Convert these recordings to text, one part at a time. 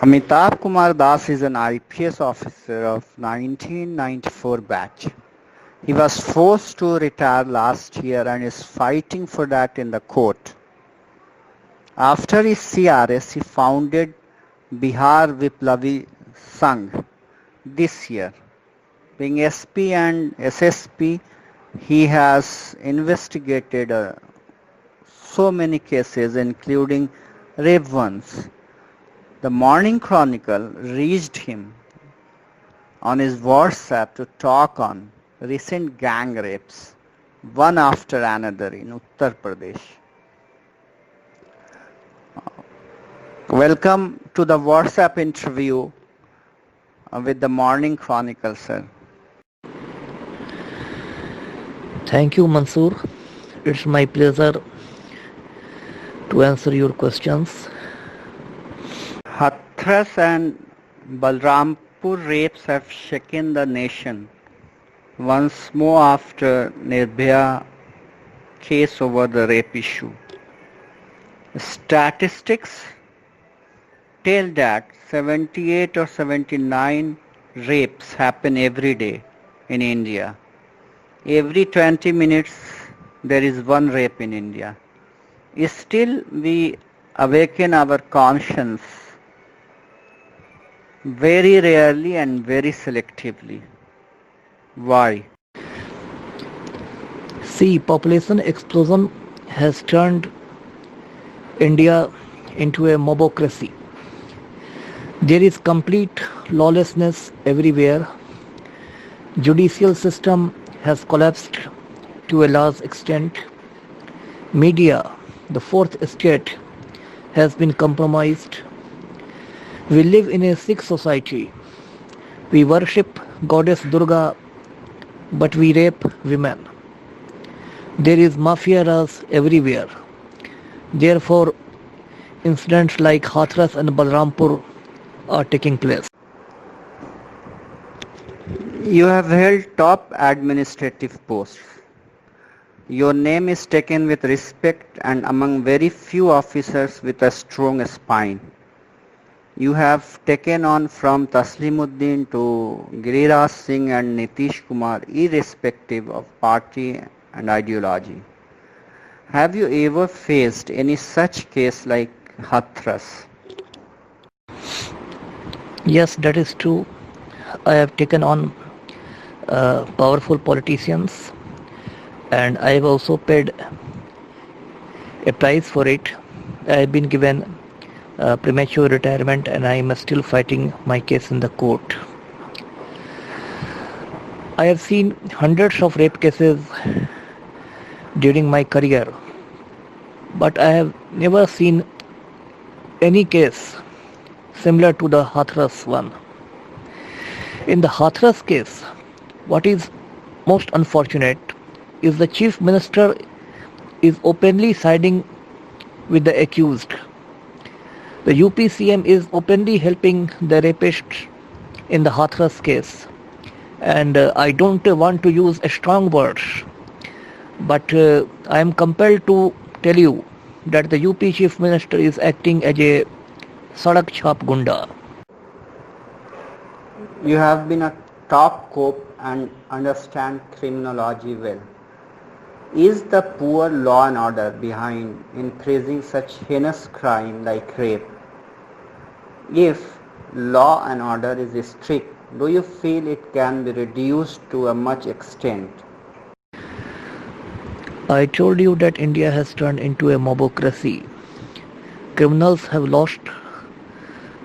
Amitabh Kumar Das is an IPS officer of 1994 batch. He was forced to retire last year and is fighting for that in the court. After his CRS, he founded Bihar Viplavi Sangh this year. Being SP and SSP, he has investigated so many cases, including rape ones. The Morning Chronicle reached him on his WhatsApp to talk on recent gang rapes, one after another in Uttar Pradesh. Welcome to the WhatsApp interview with the Morning Chronicle, sir. Thank you, Mansoor. It's my pleasure to answer your questions. Hathras and Balrampur rapes have shaken the nation once more after Nirbhaya case over the rape issue. Statistics tell that 78 or 79 rapes happen every day in India. Every 20 minutes there is one rape in India. Still we awaken our conscience very rarely and very selectively. Why? See, population explosion has turned India into a mobocracy. There is complete lawlessness everywhere. Judicial system has collapsed to a large extent. Media, the fourth estate, has been compromised. We live in a sick society. We worship goddess Durga, but we rape women. There is mafia raj everywhere. Therefore, incidents like Hathras and Balrampur are taking place. You have held top administrative posts. Your name is taken with respect and among very few officers with a strong spine. You have taken on from Taslimuddin to Giriraj Singh and Nitish Kumar irrespective of party and ideology. Have you ever faced any such case like Hathras? Yes, that is true. I have taken on powerful politicians, and I have also paid a price for it. I have been given premature retirement, and I am still fighting my case in the court. I have seen hundreds of rape cases during my career, but I have never seen any case similar to the Hathras one. In the Hathras case, what is most unfortunate is the Chief Minister is openly siding with the accused. The UPCM is openly helping the rapist in the Hathras case. And I don't want to use strong words, but I am compelled to tell you that the UP Chief Minister is acting as a Sadak Chhap Gunda. You have been a top cop and understand criminology well. Is the poor law and order behind increasing such heinous crime like rape? If law and order is strict, do you feel it can be reduced to a much extent? I told you that India has turned into a mobocracy. Criminals have lost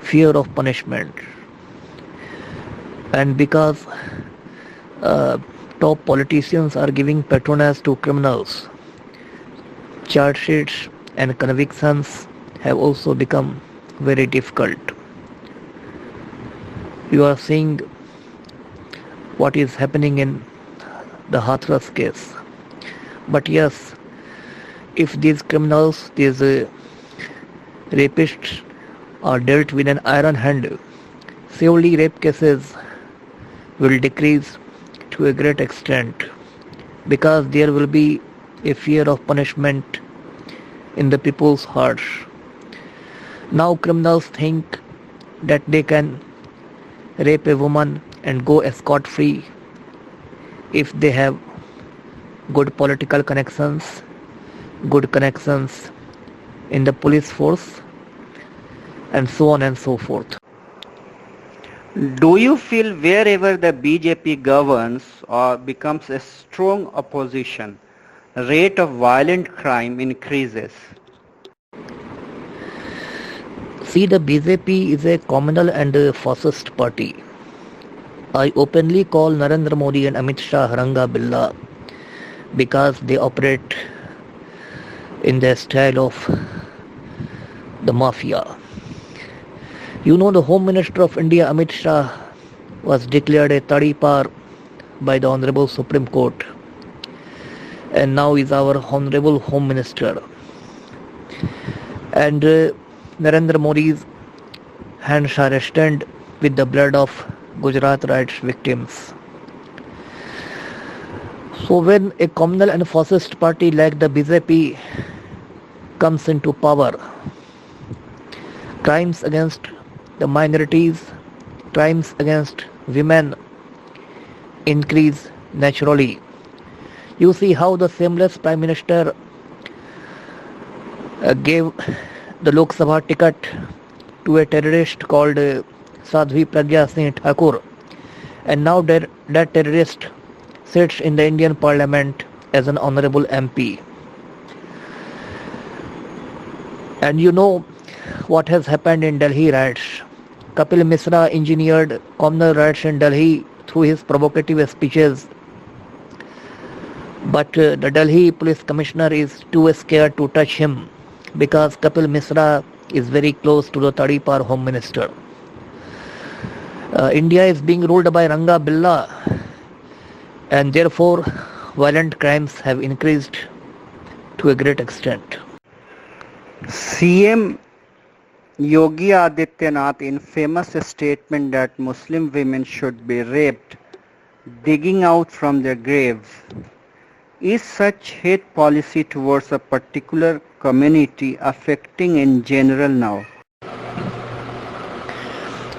fear of punishment. And because top politicians are giving patronage to criminals, charge sheets and convictions have also become very difficult. You are seeing what is happening in the Hathras case. But yes, if these criminals, these rapists are dealt with an iron hand, surely rape cases will decrease to a great extent, because there will be a fear of punishment in the people's hearts. Now criminals think that they can rape a woman and go scot-free if they have good political connections, good connections in the police force, and so on and so forth. Do you feel wherever the BJP governs or becomes a strong opposition, rate of violent crime increases? See, the BJP is a communal and a fascist party. I openly call Narendra Modi and Amit Shah Haranga Billah because they operate in the style of the mafia. You know, the Home Minister of India, Amit Shah, was declared a Tadipar by the Honorable Supreme Court, and now is our Honorable Home Minister. And Narendra Modi's hands are stained with the blood of Gujarat riots victims. So when a communal and fascist party like the BJP comes into power, crimes against the minorities, crimes against women increase naturally. You see how the shameless Prime Minister gave the Lok Sabha ticket to a terrorist called Sadhvi Pragya Singh Thakur, and now that terrorist sits in the Indian Parliament as an honorable MP. And you know what has happened in Delhi riots. Kapil Misra engineered communal riots in Delhi through his provocative speeches, but the Delhi police commissioner is too scared to touch him because Kapil Misra is very close to the Tadipar Home Minister. India is being ruled by Ranga Billah, and therefore violent crimes have increased to a great extent. CM Yogi Adityanath in famous statement that Muslim women should be raped, digging out from their graves. Is such hate policy towards a particular community affecting in general now?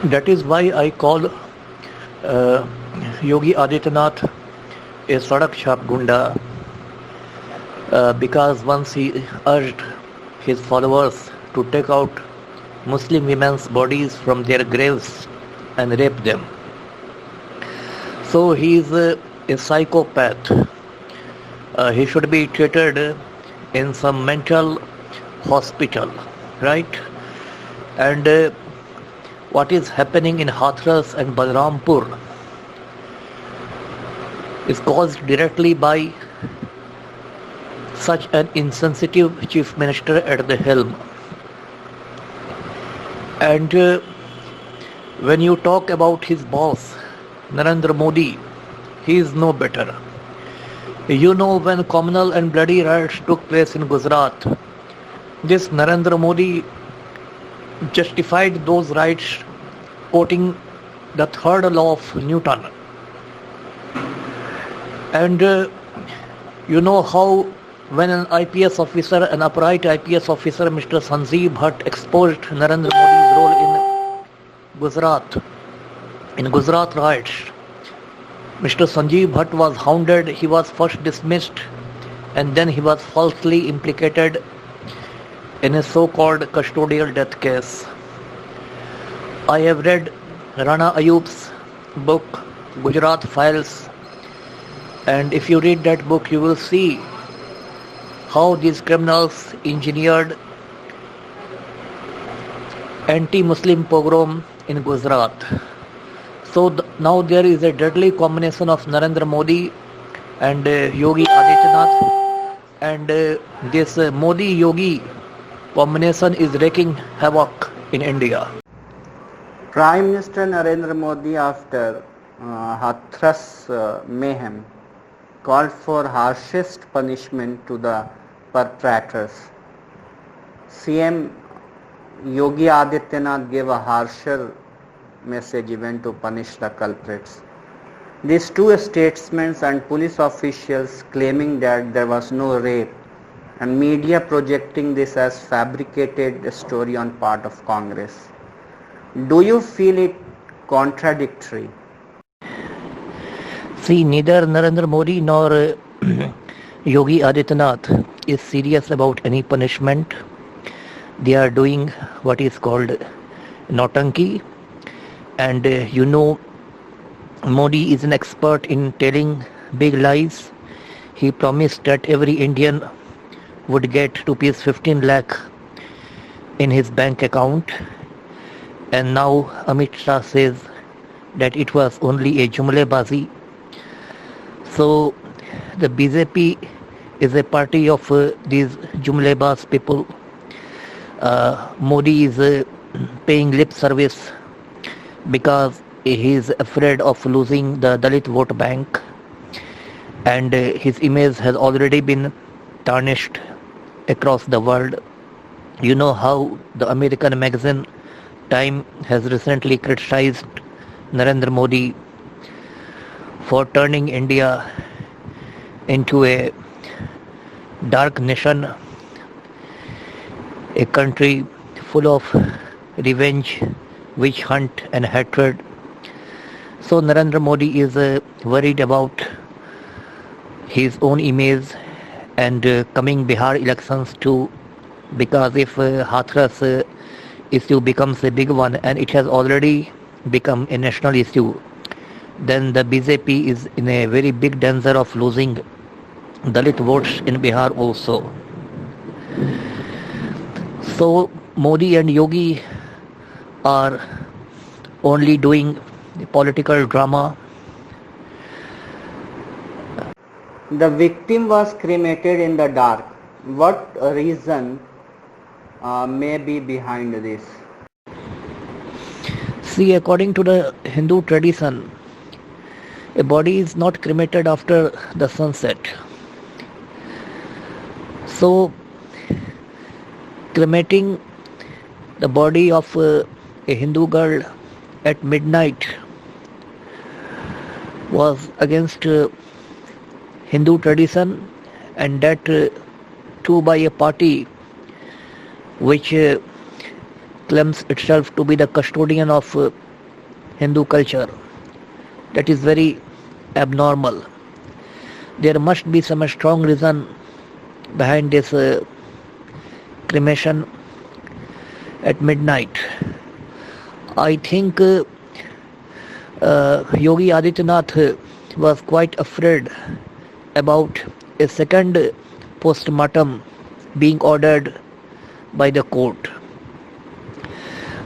That is why I call Yogi Adityanath a Sadak Chhap Gunda, because once he urged his followers to take out Muslim women's bodies from their graves and rape them. So he is a psychopath. He should be treated in some mental hospital, right? And what is happening in Hathras and Balrampur is caused directly by such an insensitive chief minister at the helm. And when you talk about his boss, Narendra Modi, he is no better. You know, when communal and bloody riots took place in Gujarat, this Narendra Modi justified those riots quoting the third law of Newton. And you know how when an IPS officer, an upright IPS officer, Mr. Sanjeev Bhatt, exposed Narendra Modi's role in Gujarat riots, Mr. Sanjeev Bhatt was hounded. He was first dismissed and then he was falsely implicated in a so-called custodial death case. I have read Rana Ayub's book, Gujarat Files, and if you read that book, you will see how these criminals engineered anti-Muslim pogrom in Gujarat. So now there is a deadly combination of Narendra Modi and Yogi Adityanath, and this Modi-Yogi combination is wreaking havoc in India. Prime Minister Narendra Modi, after Hathras mayhem, called for harshest punishment to the perpetrators. CM Yogi Adityanath gave a harsher message even to punish the culprits. These two statesmen and police officials claiming that there was no rape, and media projecting this as fabricated story on part of Congress. Do you feel it contradictory? See, neither Narendra Modi nor Yogi Adityanath is serious about any punishment. They are doing what is called Nautanki, and Modi is an expert in telling big lies. He promised that every Indian would get rupees 15 lakh in his bank account, and now Amit Shah says that it was only a jumlebazi. So the BJP is a party of these jumlebaz people. Modi is paying lip service because he is afraid of losing the Dalit vote bank, and his image has already been tarnished across the world. You know how the American magazine Time has recently criticized Narendra Modi for turning India into a dark nation, a country full of revenge, witch hunt and hatred. So Narendra Modi is worried about his own image and coming Bihar elections too, because if Hathras issue becomes a big one, and it has already become a national issue, then the BJP is in a very big danger of losing Dalit votes in Bihar also. So Modi and Yogi are only doing political drama. The victim was cremated in the dark. What reason may be behind this? See, according to the Hindu tradition, a body is not cremated after the sunset. So, cremating the body of a Hindu girl at midnight was against Hindu tradition, and that too by a party which claims itself to be the custodian of Hindu culture. That is very abnormal. There must be some strong reason behind this cremation at midnight. I think Yogi Adityanath was quite afraid about a second post-mortem being ordered by the court.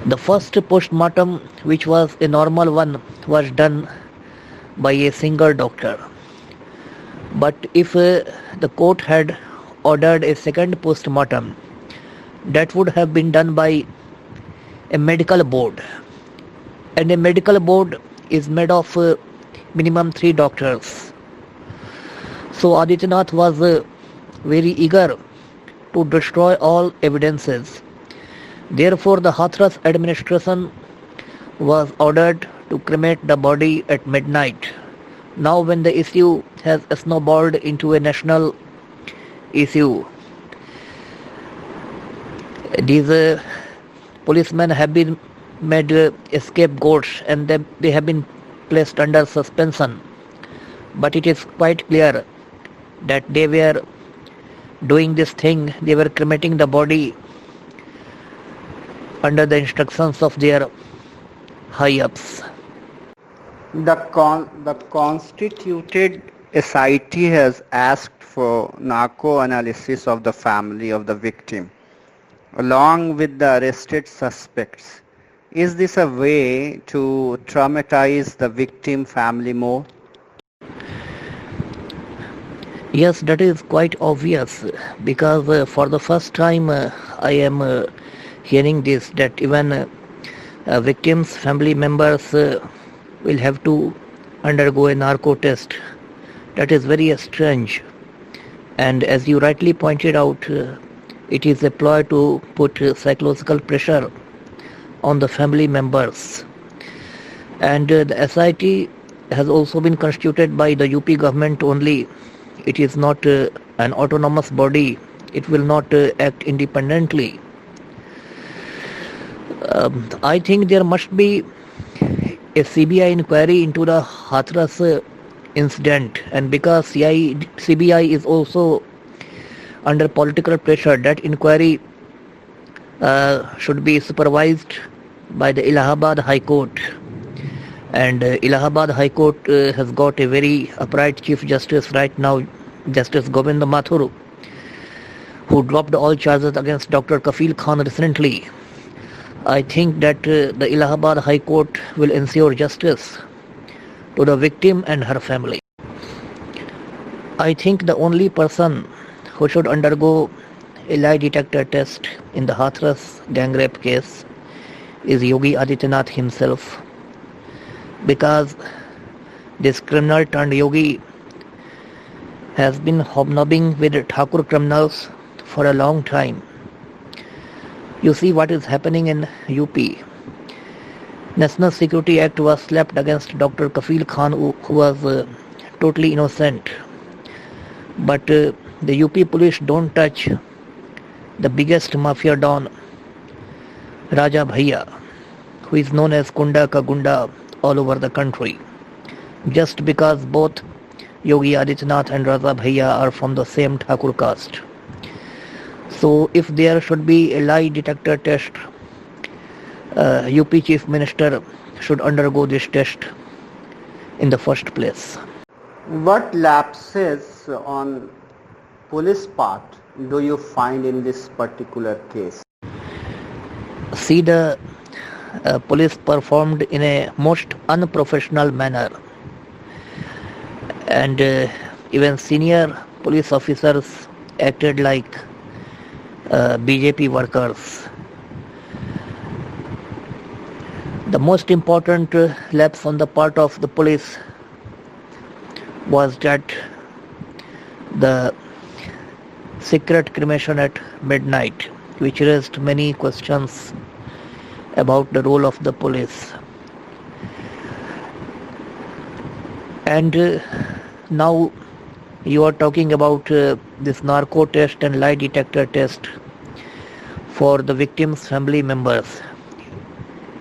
The first post-mortem, which was a normal one, was done by a single doctor. But if the court had ordered a second post-mortem, that would have been done by a medical board. And a medical board is made of minimum 3 doctors. So Adityanath was very eager to destroy all evidences. Therefore, the Hathras administration was ordered to cremate the body at midnight. Now, when the issue has snowballed into a national issue, these policemen have been made scapegoats, and they have been placed under suspension. But it is quite clear that they were doing this thing, they were cremating the body under the instructions of their high-ups. The constituted SIT has asked for narco analysis of the family of the victim, along with the arrested suspects. Is this a way to traumatize the victim family more? Yes, that is quite obvious, because for the first time I am hearing this, that even victims' family members will have to undergo a narco test. That is very strange. And as you rightly pointed out, it is a ploy to put psychological pressure on the family members. And the SIT has also been constituted by the UP government only. It is not an autonomous body. It will not act independently. I think there must be a CBI inquiry into the Hathras incident, and because CBI is also under political pressure, that inquiry should be supervised by the Allahabad High Court. And Allahabad High Court has got a very upright Chief Justice right now, Justice Govind Mathur, who dropped all charges against Dr. Kafil Khan recently. I think that the Allahabad High Court will ensure justice to the victim and her family. I think the only person who should undergo a lie detector test in the Hathras gang rape case is Yogi Adityanath himself, because this criminal turned yogi has been hobnobbing with Thakur criminals for a long time. You see what is happening in UP. National Security Act was slapped against Dr. Kafil Khan, who was totally innocent. But the UP police don't touch the biggest mafia don, Raja Bhaiya, who is known as Kunda Ka Gunda all over the country, just because both Yogi Adityanath and Raja Bhaiya are from the same Thakur caste. So if there should be a lie detector test, UP Chief Minister should undergo this test in the first place. What lapses on police part do you find in this particular case? See, the police performed in a most unprofessional manner, and even senior police officers acted like BJP workers. The most important lapse on the part of the police was that the secret cremation at midnight, which raised many questions about the role of the police. And now you are talking about this narco test and lie detector test for the victims' family members.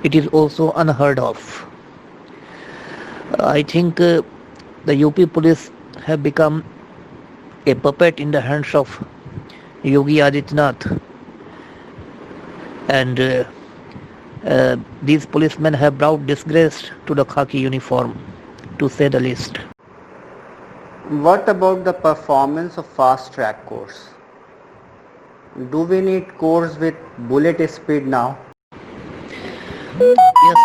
It is also unheard of. I think the UP police have become a puppet in the hands of Yogi Adityanath, and these policemen have brought disgrace to the khaki uniform, to say the least. What about the performance of fast track course? Do we need course with bullet speed now? Yes,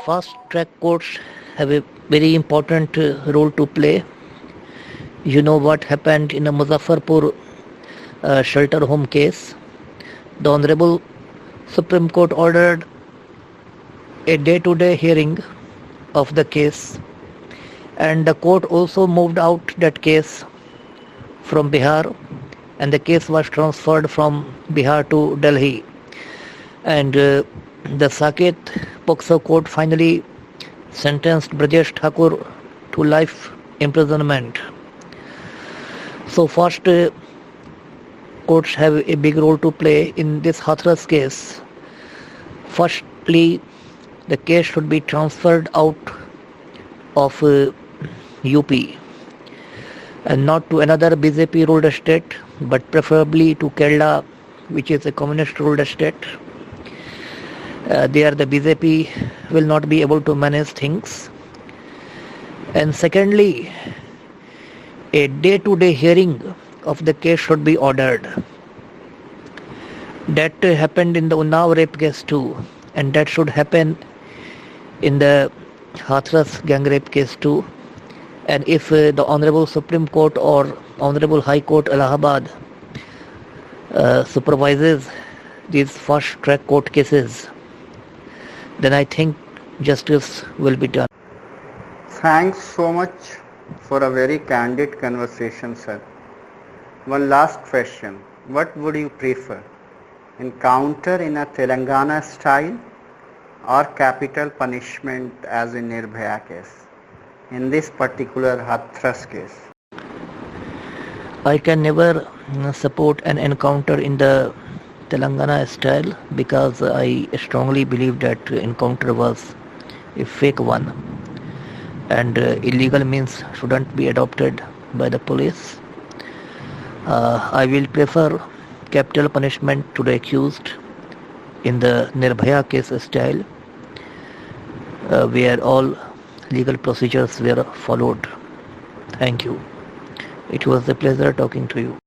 fast track courts have a very important role to play. You know what happened in the Muzaffarpur shelter home case. The Honorable Supreme Court ordered a day-to-day hearing of the case, and the court also moved out that case from Bihar, and the case was transferred from Bihar to Delhi. And the Saket Pokso court finally sentenced Brajesh Thakur to life imprisonment. So first, courts have a big role to play in this Hathras case. Firstly, the case should be transferred out of UP and not to another BJP ruled state, but preferably to Kerala, which is a communist ruled state. There the BJP will not be able to manage things. And secondly, a day-to-day hearing of the case should be ordered. That happened in the Unnao rape case too, and that should happen in the Hathras gang rape case too. And if the Honorable Supreme Court or Honorable High Court Allahabad supervises these fast track court cases, then I think justice will be done. Thanks so much for a very candid conversation, sir. One last question. What would you prefer? Encounter in a Telangana style or capital punishment as in Nirbhaya case? In this particular Hathras case. I can never support an encounter in the Telangana style because I strongly believe that encounter was a fake one, and illegal means shouldn't be adopted by the police. I will prefer capital punishment to the accused in the Nirbhaya case style, where all legal procedures were followed. Thank you. It was a pleasure talking to you.